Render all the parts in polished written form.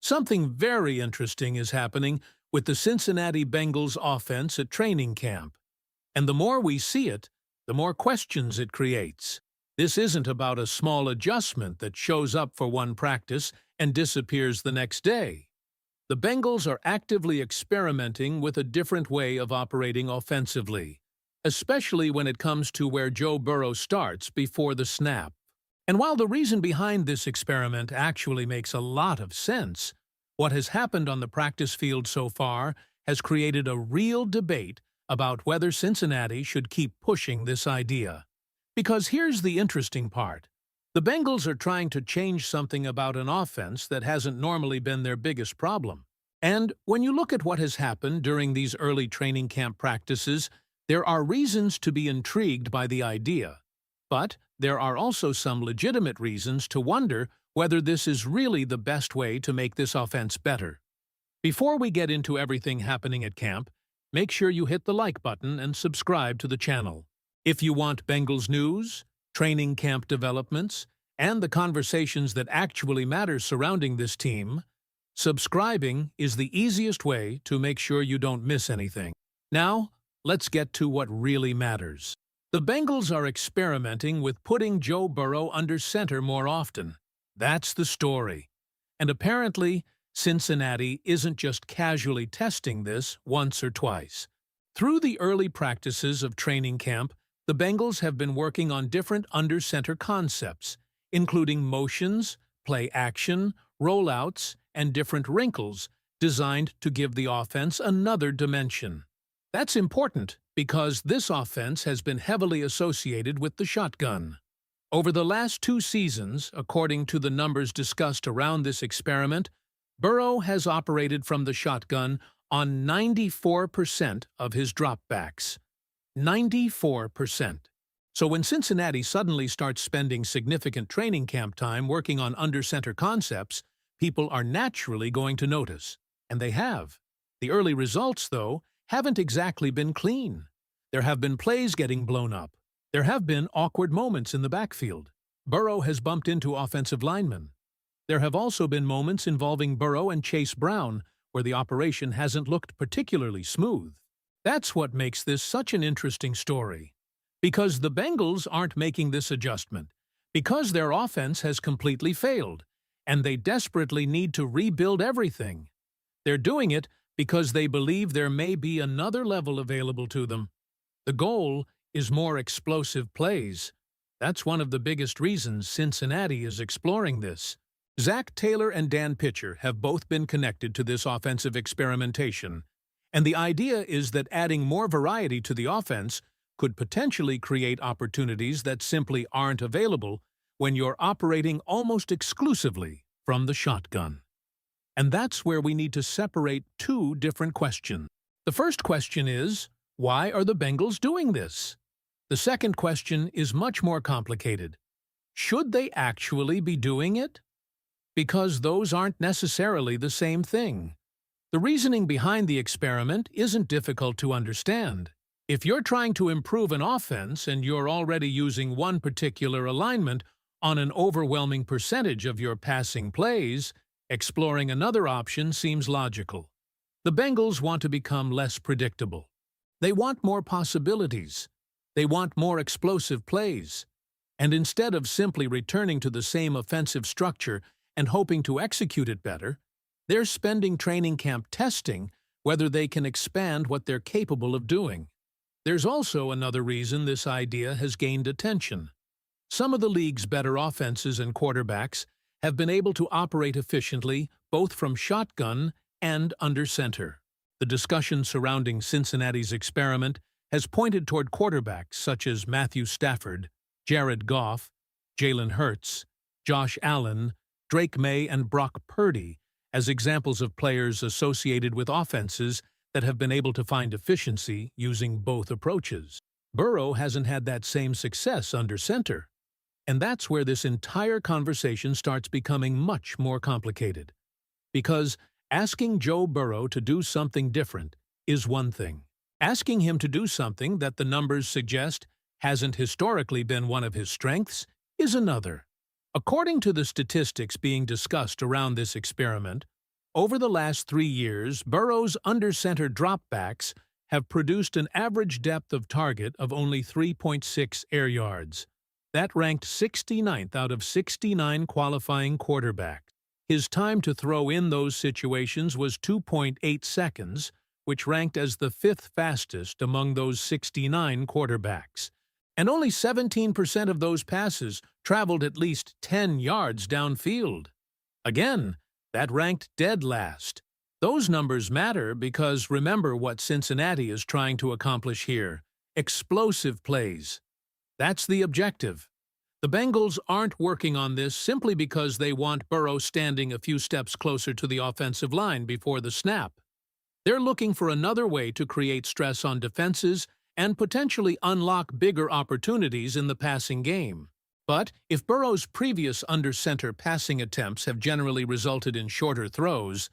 Something very interesting is happening with the Cincinnati Bengals offense at training camp. And the more we see it, the more questions it creates. This isn't about a small adjustment that shows up for one practice and disappears the next day. The Bengals are actively experimenting with a different way of operating offensively, especially when it comes to where Joe Burrow starts before the snap. And while the reason behind this experiment actually makes a lot of sense, what has happened on the practice field so far has created a real debate about whether Cincinnati should keep pushing this idea. Because here's the interesting part. The Bengals are trying to change something about an offense that hasn't normally been their biggest problem. And when you look at what has happened during these early training camp practices, there are reasons to be intrigued by the idea. But there are also some legitimate reasons to wonder whether this is really the best way to make this offense better. Before we get into everything happening at camp, make sure you hit the like button and subscribe to the channel. If you want Bengals news, training camp developments, and the conversations that actually matter surrounding this team, subscribing is the easiest way to make sure you don't miss anything. Now, let's get to what really matters. The Bengals are experimenting with putting Joe Burrow under center more often. That's the story. And apparently, Cincinnati isn't just casually testing this once or twice. Through the early practices of training camp, the Bengals have been working on different under-center concepts, including motions, play action, rollouts, and different wrinkles designed to give the offense another dimension. That's important because this offense has been heavily associated with the shotgun. Over the last 2 seasons, according to the numbers discussed around this experiment, Burrow has operated from the shotgun on 94% of his dropbacks. 94%. So when Cincinnati suddenly starts spending significant training camp time working on under-center concepts, people are naturally going to notice. And they have. The early results, though, haven't exactly been clean. There have been plays getting blown up. There have been awkward moments in the backfield. Burrow has bumped into offensive linemen. There have also been moments involving Burrow and Chase Brown where the operation hasn't looked particularly smooth. That's what makes this such an interesting story. Because the Bengals aren't making this adjustment. Because their offense has completely failed, and they desperately need to rebuild everything. They're doing it because they believe there may be another level available to them. The goal is more explosive plays. That's one of the biggest reasons Cincinnati is exploring this. Zach Taylor and Dan Pitcher have both been connected to this offensive experimentation, and the idea is that adding more variety to the offense could potentially create opportunities that simply aren't available when you're operating almost exclusively from the shotgun. And that's where we need to separate 2 different questions. The first question is, why are the Bengals doing this? The second question is much more complicated. Should they actually be doing it? Because those aren't necessarily the same thing. The reasoning behind the experiment isn't difficult to understand. If you're trying to improve an offense and you're already using one particular alignment on an overwhelming percentage of your passing plays, exploring another option seems logical. The Bengals want to become less predictable. They want more possibilities. They want more explosive plays. And instead of simply returning to the same offensive structure and hoping to execute it better, they're spending training camp testing whether they can expand what they're capable of doing. There's also another reason this idea has gained attention. Some of the league's better offenses and quarterbacks have been able to operate efficiently both from shotgun and under center. The discussion surrounding Cincinnati's experiment has pointed toward quarterbacks such as Matthew Stafford, Jared Goff, Jalen Hurts, Josh Allen, Drake May, and Brock Purdy as examples of players associated with offenses that have been able to find efficiency using both approaches. Burrow hasn't had that same success under center. And that's where this entire conversation starts becoming much more complicated. Because asking Joe Burrow to do something different is one thing. Asking him to do something that the numbers suggest hasn't historically been one of his strengths is another. According to the statistics being discussed around this experiment, Over the last 3 years, Burrow's under-center dropbacks have produced an average depth of target of only 3.6 air yards. That ranked 69th out of 69 qualifying quarterbacks. His time to throw in those situations was 2.8 seconds, which ranked as the fifth fastest among those 69 quarterbacks. And only 17% of those passes traveled at least 10 yards downfield. Again, that ranked dead last. Those numbers matter because remember what Cincinnati is trying to accomplish here: explosive plays. That's the objective. The Bengals aren't working on this simply because they want Burrow standing a few steps closer to the offensive line before the snap. They're looking for another way to create stress on defenses and potentially unlock bigger opportunities in the passing game. But if Burrow's previous under-center passing attempts have generally resulted in shorter throws,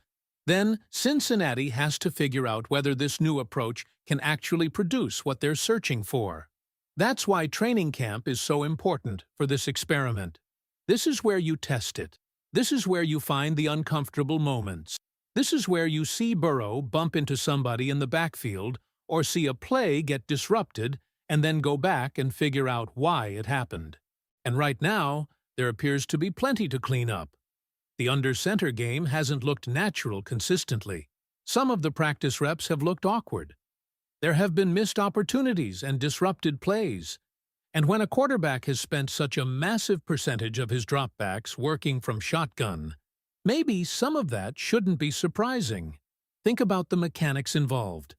then Cincinnati has to figure out whether this new approach can actually produce what they're searching for. That's why training camp is so important for this experiment. This is where you test it. This is where you find the uncomfortable moments. This is where you see Burrow bump into somebody in the backfield or see a play get disrupted and then go back and figure out why it happened. And right now, there appears to be plenty to clean up. The under-center game hasn't looked natural consistently. Some of the practice reps have looked awkward. There have been missed opportunities and disrupted plays. And when a quarterback has spent such a massive percentage of his dropbacks working from shotgun, maybe some of that shouldn't be surprising. Think about the mechanics involved.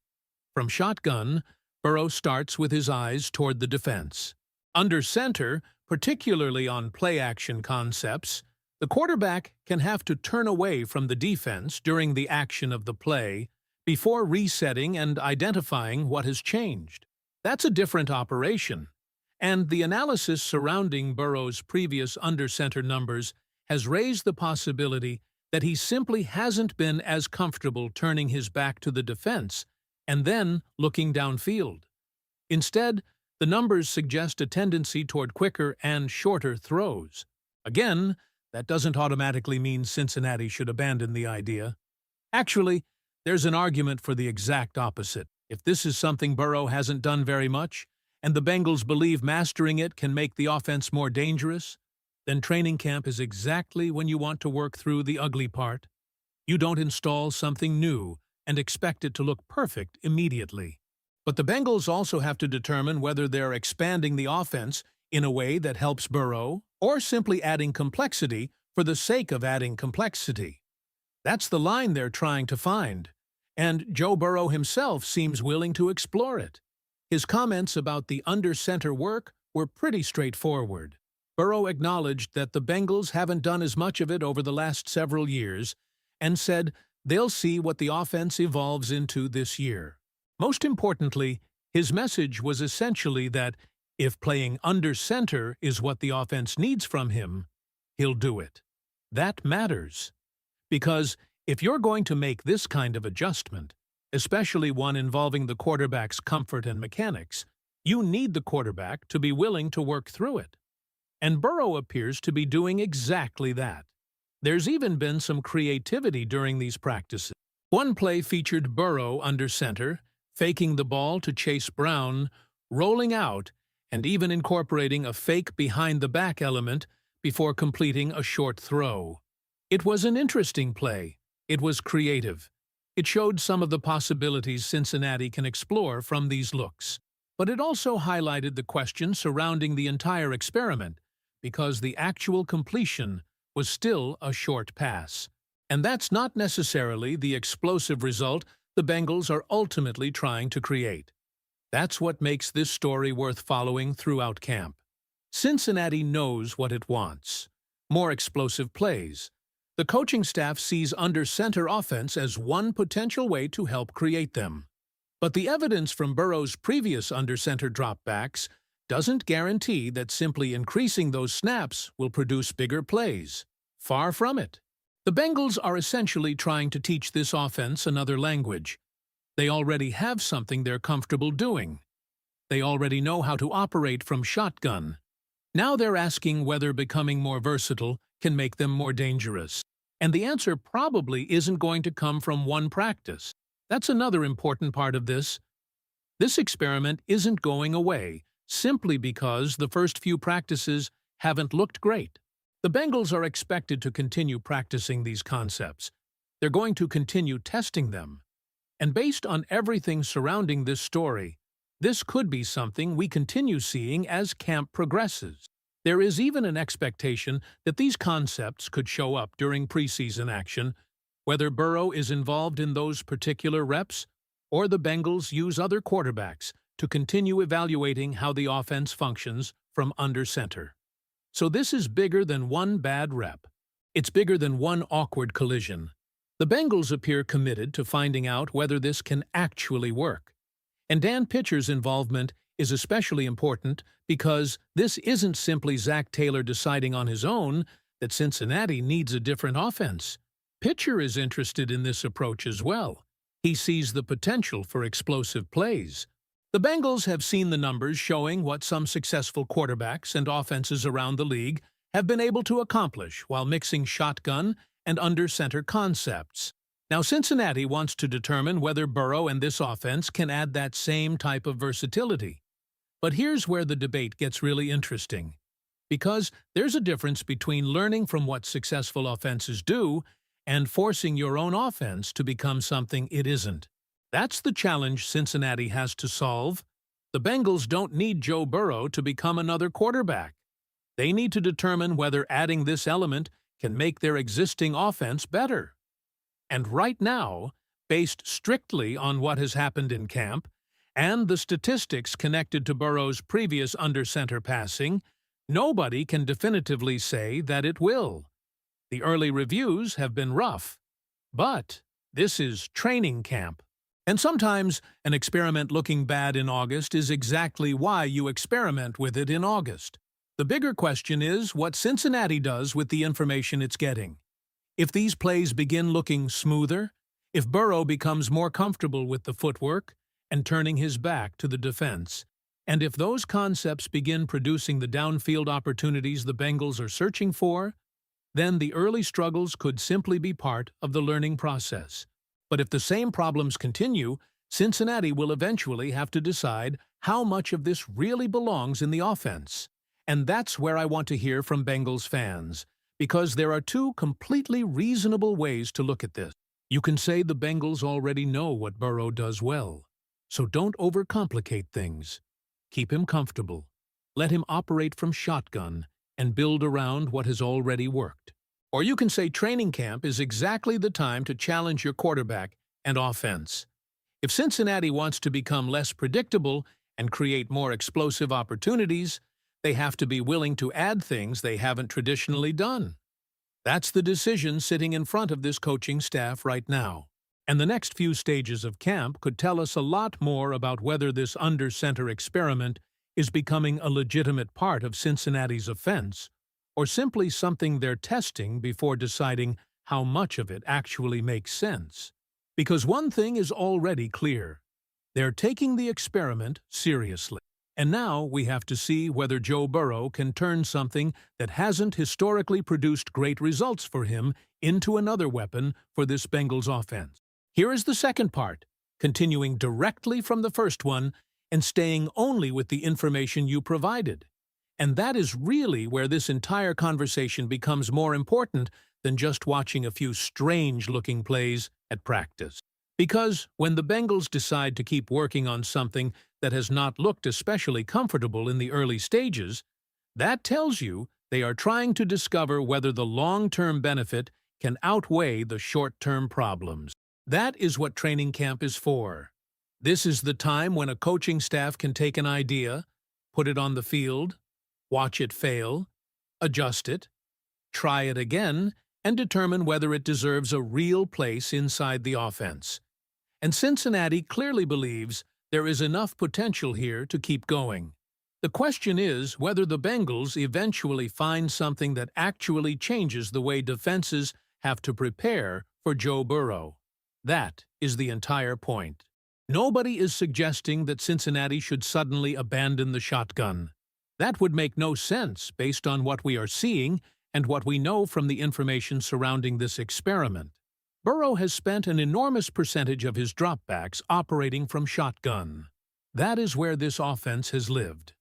From shotgun, Burrow starts with his eyes toward the defense. Under center, particularly on play-action concepts, the quarterback can have to turn away from the defense during the action of the play before resetting and identifying what has changed. That's a different operation. And the analysis surrounding Burrow's previous under-center numbers has raised the possibility that he simply hasn't been as comfortable turning his back to the defense and then looking downfield. Instead, the numbers suggest a tendency toward quicker and shorter throws. Again, that doesn't automatically mean Cincinnati should abandon the idea. Actually, there's an argument for the exact opposite. If this is something Burrow hasn't done very much, and the Bengals believe mastering it can make the offense more dangerous, then training camp is exactly when you want to work through the ugly part. You don't install something new and expect it to look perfect immediately. But the Bengals also have to determine whether they're expanding the offense in a way that helps Burrow or simply adding complexity for the sake of adding complexity. That's the line they're trying to find, and Joe Burrow himself seems willing to explore it. His comments about the under-center work were pretty straightforward. Burrow acknowledged that the Bengals haven't done as much of it over the last several years and said they'll see what the offense evolves into this year. Most importantly, his message was essentially that if playing under center is what the offense needs from him, he'll do it. That matters. Because if you're going to make this kind of adjustment, especially one involving the quarterback's comfort and mechanics, you need the quarterback to be willing to work through it. And Burrow appears to be doing exactly that. There's even been some creativity during these practices. One play featured Burrow under center, faking the ball to Chase Brown, rolling out, and even incorporating a fake behind-the-back element before completing a short throw. It was an interesting play. It was creative. It showed some of the possibilities Cincinnati can explore from these looks. But it also highlighted the question surrounding the entire experiment, because the actual completion was still a short pass. And that's not necessarily the explosive result the Bengals are ultimately trying to create. That's what makes this story worth following throughout camp. Cincinnati knows what it wants: more explosive plays. The coaching staff sees under-center offense as one potential way to help create them. But the evidence from Burrow's previous under-center dropbacks doesn't guarantee that simply increasing those snaps will produce bigger plays. Far from it. The Bengals are essentially trying to teach this offense another language. They already have something they're comfortable doing. They already know how to operate from shotgun. Now they're asking whether becoming more versatile can make them more dangerous. And the answer probably isn't going to come from one practice. That's another important part of this. This experiment isn't going away simply because the first few practices haven't looked great. The Bengals are expected to continue practicing these concepts. They're going to continue testing them. And based on everything surrounding this story, this could be something we continue seeing as camp progresses. There is even an expectation that these concepts could show up during preseason action, whether Burrow is involved in those particular reps, or the Bengals use other quarterbacks to continue evaluating how the offense functions from under center. So this is bigger than one bad rep. It's bigger than one awkward collision. The Bengals appear committed to finding out whether this can actually work. And Dan Pitcher's involvement is especially important because this isn't simply Zach Taylor deciding on his own that Cincinnati needs a different offense. Pitcher is interested in this approach as well. He sees the potential for explosive plays. The Bengals have seen the numbers showing what some successful quarterbacks and offenses around the league have been able to accomplish while mixing shotgun and under-center concepts. Now, Cincinnati wants to determine whether Burrow and this offense can add that same type of versatility. But here's where the debate gets really interesting. Because there's a difference between learning from what successful offenses do and forcing your own offense to become something it isn't. That's the challenge Cincinnati has to solve. The Bengals don't need Joe Burrow to become another quarterback. They need to determine whether adding this element can make their existing offense better. And right now, based strictly on what has happened in camp and the statistics connected to Burrow's previous under-center passing, nobody can definitively say that it will. The early reviews have been rough. But this is training camp. And sometimes an experiment looking bad in August is exactly why you experiment with it in August. The bigger question is what Cincinnati does with the information it's getting. If these plays begin looking smoother, if Burrow becomes more comfortable with the footwork and turning his back to the defense, and if those concepts begin producing the downfield opportunities the Bengals are searching for, then the early struggles could simply be part of the learning process. But if the same problems continue, Cincinnati will eventually have to decide how much of this really belongs in the offense. And that's where I want to hear from Bengals fans, because there are two completely reasonable ways to look at this. You can say the Bengals already know what Burrow does well, so don't overcomplicate things. Keep him comfortable. Let him operate from shotgun and build around what has already worked. Or you can say training camp is exactly the time to challenge your quarterback and offense. If Cincinnati wants to become less predictable and create more explosive opportunities, they have to be willing to add things they haven't traditionally done. That's the decision sitting in front of this coaching staff right now. And the next few stages of camp could tell us a lot more about whether this under-center experiment is becoming a legitimate part of Cincinnati's offense, or simply something they're testing before deciding how much of it actually makes sense. Because one thing is already clear. They're taking the experiment seriously. And now we have to see whether Joe Burrow can turn something that hasn't historically produced great results for him into another weapon for this Bengals offense. Here is the second part, continuing directly from the first one and staying only with the information you provided. And that is really where this entire conversation becomes more important than just watching a few strange-looking plays at practice. Because when the Bengals decide to keep working on something that has not looked especially comfortable in the early stages, that tells you they are trying to discover whether the long-term benefit can outweigh the short-term problems. That is what training camp is for. This is the time when a coaching staff can take an idea, put it on the field, watch it fail, adjust it, try it again, and determine whether it deserves a real place inside the offense. And Cincinnati clearly believes there is enough potential here to keep going. The question is whether the Bengals eventually find something that actually changes the way defenses have to prepare for Joe Burrow. That is the entire point. Nobody is suggesting that Cincinnati should suddenly abandon the shotgun. That would make no sense based on what we are seeing and what we know from the information surrounding this experiment. Burrow has spent an enormous percentage of his dropbacks operating from shotgun. That is where this offense has lived.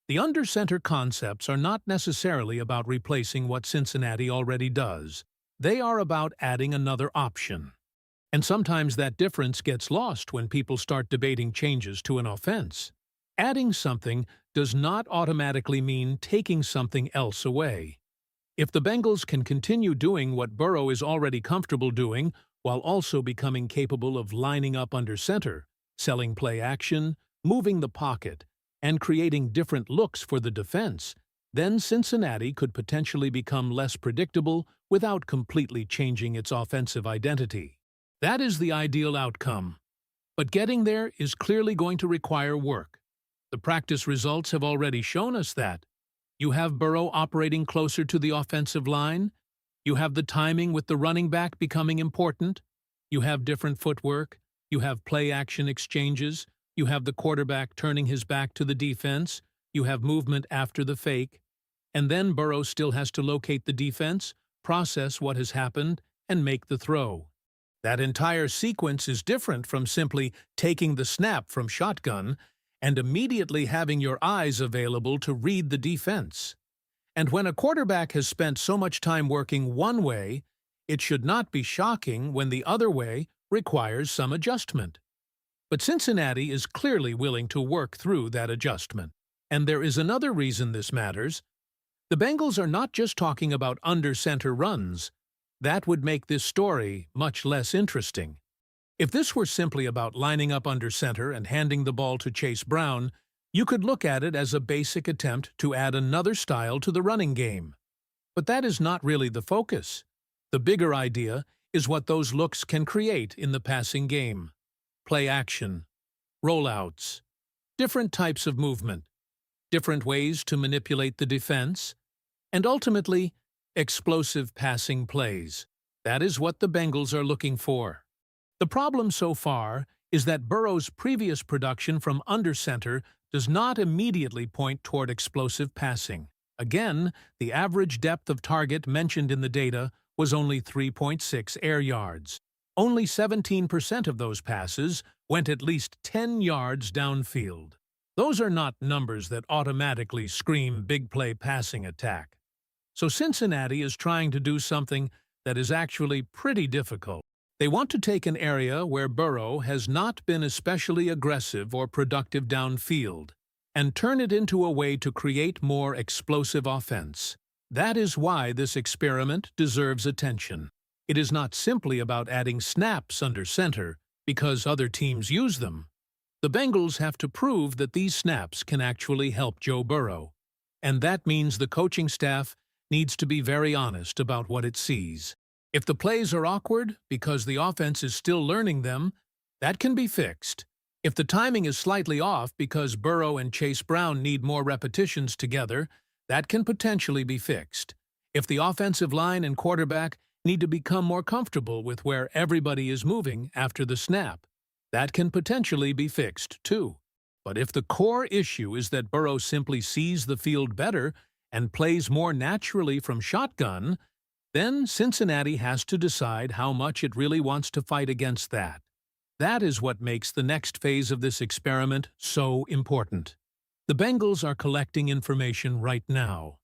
The under-center concepts are not necessarily about replacing what Cincinnati already does. They are about adding another option. And sometimes that difference gets lost when people start debating changes to an offense. Adding something does not automatically mean taking something else away. If the Bengals can continue doing what Burrow is already comfortable doing while also becoming capable of lining up under center, selling play action, moving the pocket, and creating different looks for the defense, then Cincinnati could potentially become less predictable without completely changing its offensive identity. That is the ideal outcome. But getting there is clearly going to require work. The practice results have already shown us that. You have Burrow operating closer to the offensive line. You have the timing with the running back becoming important. You have different footwork. You have play-action exchanges. You have the quarterback turning his back to the defense. You have movement after the fake. And then Burrow still has to locate the defense, process what has happened, and make the throw. That entire sequence is different from simply taking the snap from shotgun and immediately having your eyes available to read the defense. And when a quarterback has spent so much time working one way, it should not be shocking when the other way requires some adjustment. But Cincinnati is clearly willing to work through that adjustment. And there is another reason this matters. The Bengals are not just talking about under-center runs. That would make this story much less interesting. If this were simply about lining up under center and handing the ball to Chase Brown, you could look at it as a basic attempt to add another style to the running game. But that is not really the focus. The bigger idea is what those looks can create in the passing game. Play action, rollouts, different types of movement, different ways to manipulate the defense, and ultimately, explosive passing plays. That is what the Bengals are looking for. The problem so far is that Burrow's previous production from under center does not immediately point toward explosive passing. Again, the average depth of target mentioned in the data was only 3.6 air yards. Only 17% of those passes went at least 10 yards downfield. Those are not numbers that automatically scream big play passing attack. So Cincinnati is trying to do something that is actually pretty difficult. They want to take an area where Burrow has not been especially aggressive or productive downfield and turn it into a way to create more explosive offense. That is why this experiment deserves attention. It is not simply about adding snaps under center because other teams use them. The Bengals have to prove that these snaps can actually help Joe Burrow, and that means the coaching staff needs to be very honest about what it sees. If the plays are awkward because the offense is still learning them, that can be fixed. If the timing is slightly off because Burrow and Chase Brown need more repetitions together, that can potentially be fixed. If the offensive line and quarterback need to become more comfortable with where everybody is moving after the snap, that can potentially be fixed too. But if the core issue is that Burrow simply sees the field better and plays more naturally from shotgun, then Cincinnati has to decide how much it really wants to fight against that. That is what makes the next phase of this experiment so important. The Bengals are collecting information right now.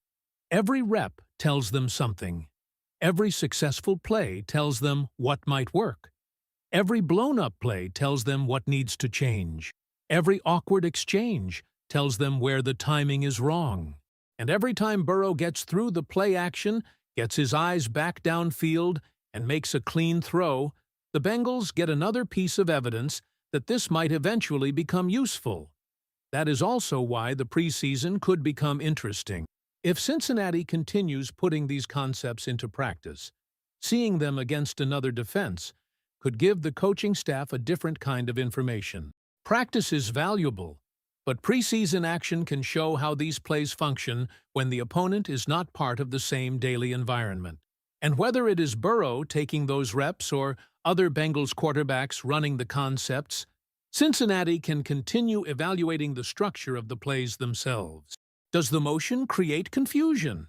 Every rep tells them something. Every successful play tells them what might work. Every blown-up play tells them what needs to change. Every awkward exchange tells them where the timing is wrong. And every time Burrow gets through the play action, gets his eyes back downfield, and makes a clean throw, the Bengals get another piece of evidence that this might eventually become useful. That is also why the preseason could become interesting. If Cincinnati continues putting these concepts into practice, seeing them against another defense could give the coaching staff a different kind of information. Practice is valuable, but preseason action can show how these plays function when the opponent is not part of the same daily environment. And whether it is Burrow taking those reps or other Bengals quarterbacks running the concepts, Cincinnati can continue evaluating the structure of the plays themselves. Does the motion create confusion?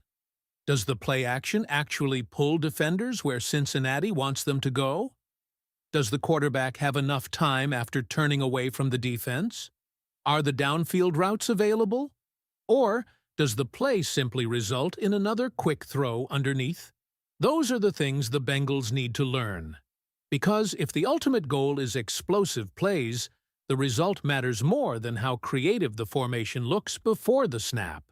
Does the play action actually pull defenders where Cincinnati wants them to go? Does the quarterback have enough time after turning away from the defense? Are the downfield routes available? Or does the play simply result in another quick throw underneath? Those are the things the Bengals need to learn. Because if the ultimate goal is explosive plays, the result matters more than how creative the formation looks before the snap.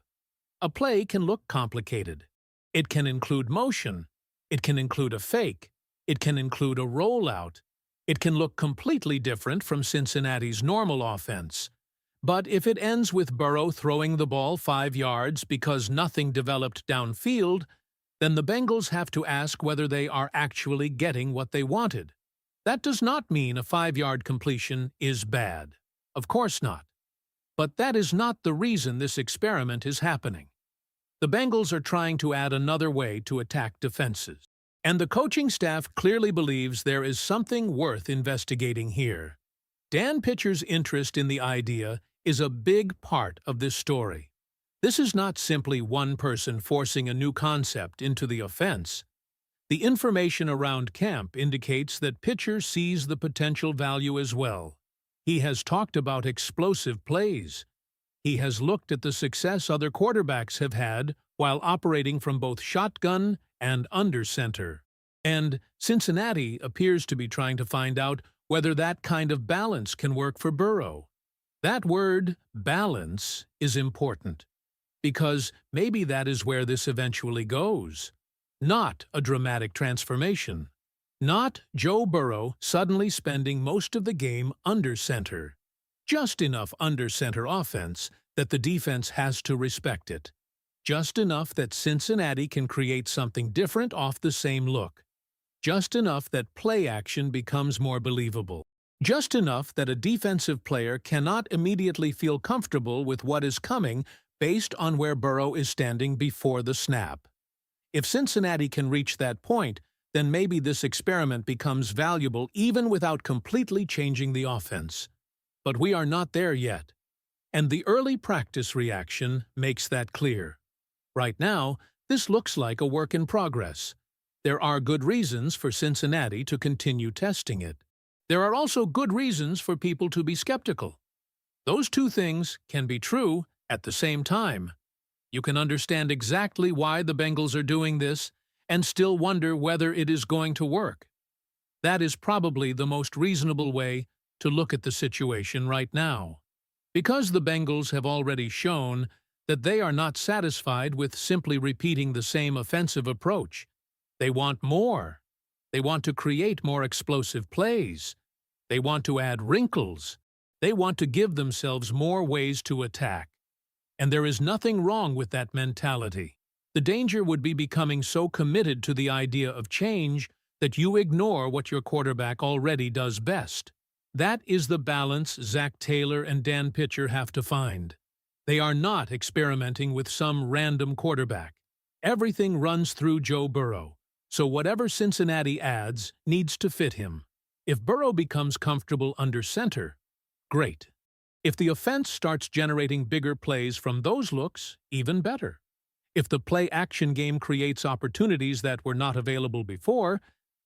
A play can look complicated. It can include motion. It can include a fake. It can include a rollout. It can look completely different from Cincinnati's normal offense. But if it ends with Burrow throwing the ball 5 yards because nothing developed downfield, then the Bengals have to ask whether they are actually getting what they wanted. That does not mean a 5-yard completion is bad. Of course not. But that is not the reason this experiment is happening. The Bengals are trying to add another way to attack defenses. And the coaching staff clearly believes there is something worth investigating here. Dan Pitcher's interest in the idea is a big part of this story. This is not simply one person forcing a new concept into the offense. The information around camp indicates that Pitcher sees the potential value as well. He has talked about explosive plays. He has looked at the success other quarterbacks have had while operating from both shotgun and under center. And Cincinnati appears to be trying to find out whether that kind of balance can work for Burrow. That word, balance, is important, because maybe that is where this eventually goes. Not a dramatic transformation. Not Joe Burrow suddenly spending most of the game under center. Just enough under center offense that the defense has to respect it. Just enough that Cincinnati can create something different off the same look. Just enough that play action becomes more believable. Just enough that a defensive player cannot immediately feel comfortable with what is coming based on where Burrow is standing before the snap. If Cincinnati can reach that point, then maybe this experiment becomes valuable even without completely changing the offense. But we are not there yet. And the early practice reaction makes that clear. Right now, this looks like a work in progress. There are good reasons for Cincinnati to continue testing it. There are also good reasons for people to be skeptical. Those two things can be true at the same time. You can understand exactly why the Bengals are doing this and still wonder whether it is going to work. That is probably the most reasonable way to look at the situation right now. Because the Bengals have already shown that they are not satisfied with simply repeating the same offensive approach. They want more. They want to create more explosive plays. They want to add wrinkles. They want to give themselves more ways to attack. And there is nothing wrong with that mentality. The danger would be becoming so committed to the idea of change that you ignore what your quarterback already does best. That is the balance Zach Taylor and Dan Pitcher have to find. They are not experimenting with some random quarterback. Everything runs through Joe Burrow, so whatever Cincinnati adds needs to fit him. If Burrow becomes comfortable under center, great. If the offense starts generating bigger plays from those looks, even better. If the play-action game creates opportunities that were not available before,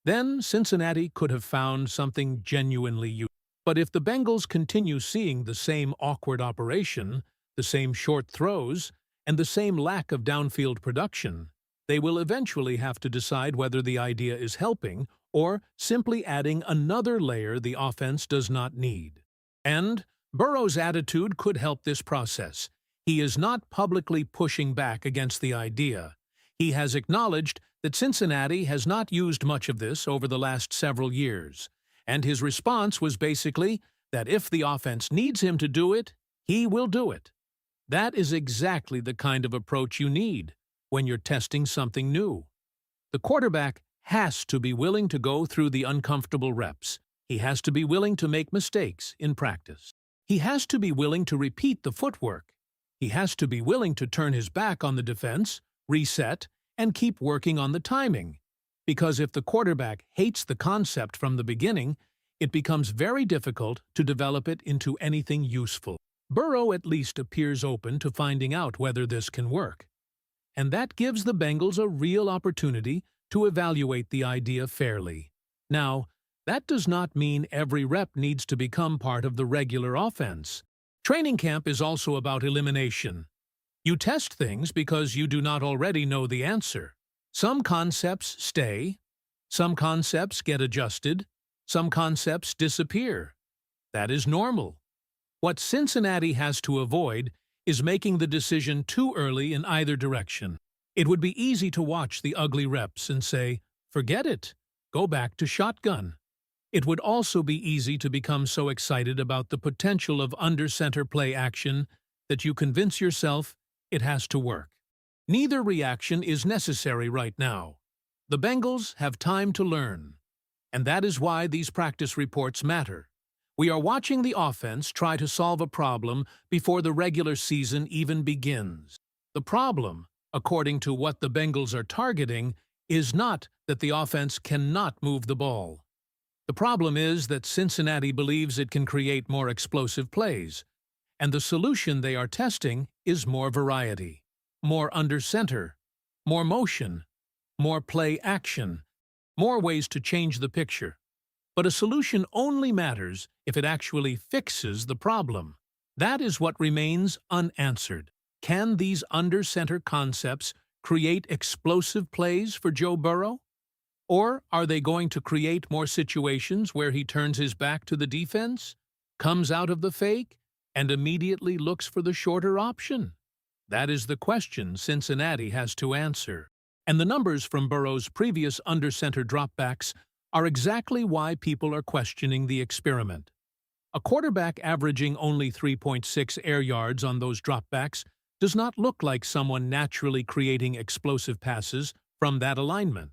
then Cincinnati could have found something genuinely useful. But if the Bengals continue seeing the same awkward operation, the same short throws, and the same lack of downfield production, they will eventually have to decide whether the idea is helping or simply adding another layer the offense does not need. And Burrow's attitude could help this process. He is not publicly pushing back against the idea. He has acknowledged that Cincinnati has not used much of this over the last several years, and his response was basically that if the offense needs him to do it, he will do it. That is exactly the kind of approach you need when you're testing something new. The quarterback has to be willing to go through the uncomfortable reps. He has to be willing to make mistakes in practice. He has to be willing to repeat the footwork. He has to be willing to turn his back on the defense, reset, and keep working on the timing. Because if the quarterback hates the concept from the beginning, it becomes very difficult to develop it into anything useful. Burrow at least appears open to finding out whether this can work. and that gives the Bengals a real opportunity to evaluate the idea fairly. Now, that does not mean every rep needs to become part of the regular offense. Training camp is also about elimination. You test things because you do not already know the answer. Some concepts stay, some concepts get adjusted, some concepts disappear. That is normal. What Cincinnati has to avoid is making the decision too early in either direction. It would be easy to watch the ugly reps and say, "Forget it, go back to shotgun." It would also be easy to become so excited about the potential of under-center play action that you convince yourself it has to work. Neither reaction is necessary right now. The Bengals have time to learn, and that is why these practice reports matter. We are watching the offense try to solve a problem before the regular season even begins. The problem, according to what the Bengals are targeting, is not that the offense cannot move the ball. The problem is that Cincinnati believes it can create more explosive plays, and the solution they are testing is more variety, more under center, more motion, more play action, more ways to change the picture. But a solution only matters if it actually fixes the problem. That is what remains unanswered. Can these under-center concepts create explosive plays for Joe Burrow? Or are they going to create more situations where he turns his back to the defense, comes out of the fake, and immediately looks for the shorter option? That is the question Cincinnati has to answer. And the numbers from Burrow's previous under-center dropbacks are exactly why people are questioning the experiment. A quarterback averaging only 3.6 air yards on those dropbacks does not look like someone naturally creating explosive passes from that alignment.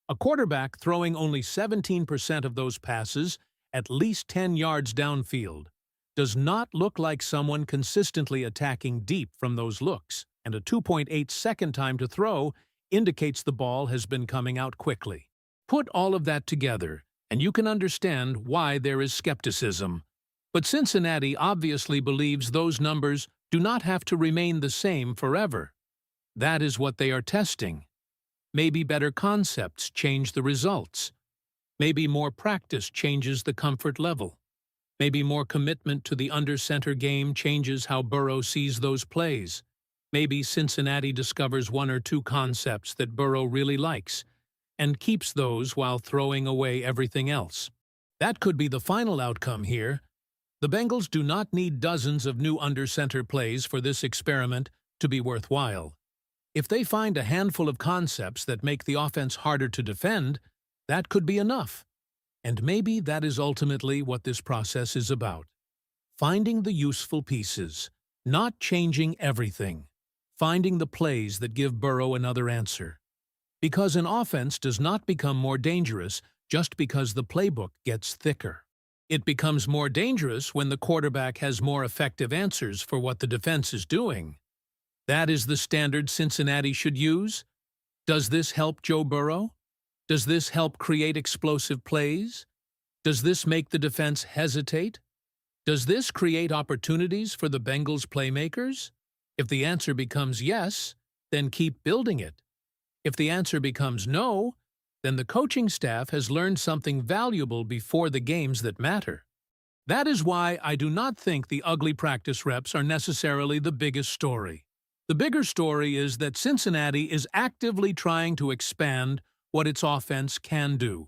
A quarterback throwing only 17% of those passes at least 10 yards downfield does not look like someone consistently attacking deep from those looks, and a 2.8-second time to throw indicates the ball has been coming out quickly. Put all of that together, and you can understand why there is skepticism. But Cincinnati obviously believes those numbers do not have to remain the same forever. That is what they are testing. Maybe better concepts change the results. Maybe more practice changes the comfort level. Maybe more commitment to the under-center game changes how Burrow sees those plays. Maybe Cincinnati discovers one or two concepts that Burrow really likes and keeps those while throwing away everything else. That could be the final outcome here. The Bengals do not need dozens of new under-center plays for this experiment to be worthwhile. If they find a handful of concepts that make the offense harder to defend, that could be enough. And maybe that is ultimately what this process is about. Finding the useful pieces, not changing everything. Finding the plays that give Burrow another answer. Because an offense does not become more dangerous just because the playbook gets thicker. It becomes more dangerous when the quarterback has more effective answers for what the defense is doing. That is the standard Cincinnati should use? Does this help Joe Burrow? Does this help create explosive plays? Does this make the defense hesitate? Does this create opportunities for the Bengals playmakers? If the answer becomes yes, then keep building it. If the answer becomes no, then the coaching staff has learned something valuable before the games that matter. That is why I do not think the ugly practice reps are necessarily the biggest story. The bigger story is that Cincinnati is actively trying to expand what its offense can do.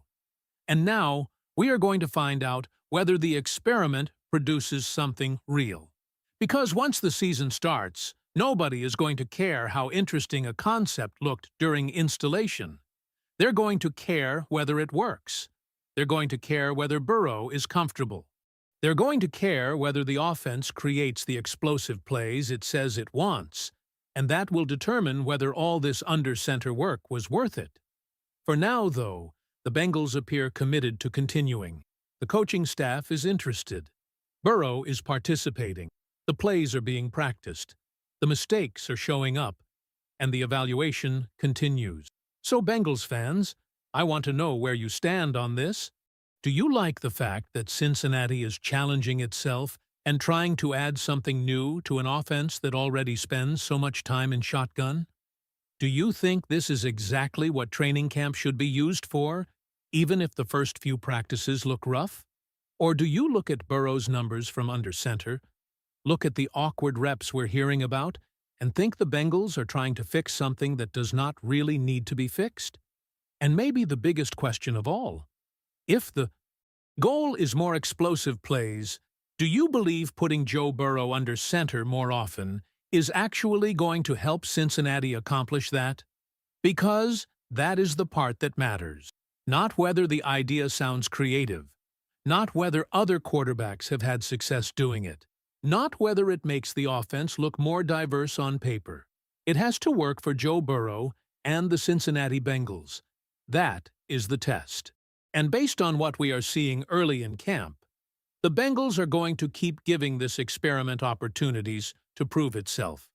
And now, we are going to find out whether the experiment produces something real. Because once the season starts, nobody is going to care how interesting a concept looked during installation. They're going to care whether it works. They're going to care whether Burrow is comfortable. They're going to care whether the offense creates the explosive plays it says it wants, and that will determine whether all this under-center work was worth it. For now, though, the Bengals appear committed to continuing. The coaching staff is interested. Burrow is participating. The plays are being practiced. The mistakes are showing up, and the evaluation continues. So, Bengals fans, I want to know where you stand on this. Do you like the fact that Cincinnati is challenging itself and trying to add something new to an offense that already spends so much time in shotgun? Do you think this is exactly what training camp should be used for, even if the first few practices look rough? Or do you look at Burrow's numbers from under center, look at the awkward reps we're hearing about, and think the Bengals are trying to fix something that does not really need to be fixed? And maybe the biggest question of all, if the goal is more explosive plays, do you believe putting Joe Burrow under center more often is actually going to help Cincinnati accomplish that? Because that is the part that matters. Not whether the idea sounds creative, not whether other quarterbacks have had success doing it, not whether it makes the offense look more diverse on paper. It has to work for Joe Burrow and the Cincinnati Bengals. That is the test. And based on what we are seeing early in camp, the Bengals are going to keep giving this experiment opportunities to prove itself.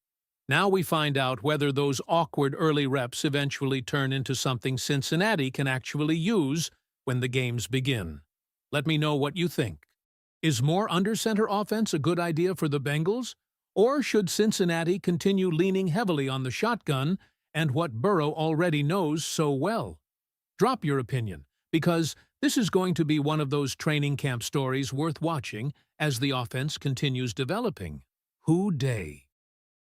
Now we find out whether those awkward early reps eventually turn into something Cincinnati can actually use when the games begin. Let me know what you think. Is more under-center offense a good idea for the Bengals? Or should Cincinnati continue leaning heavily on the shotgun and what Burrow already knows so well? Drop your opinion, because this is going to be one of those training camp stories worth watching as the offense continues developing. Who Dey?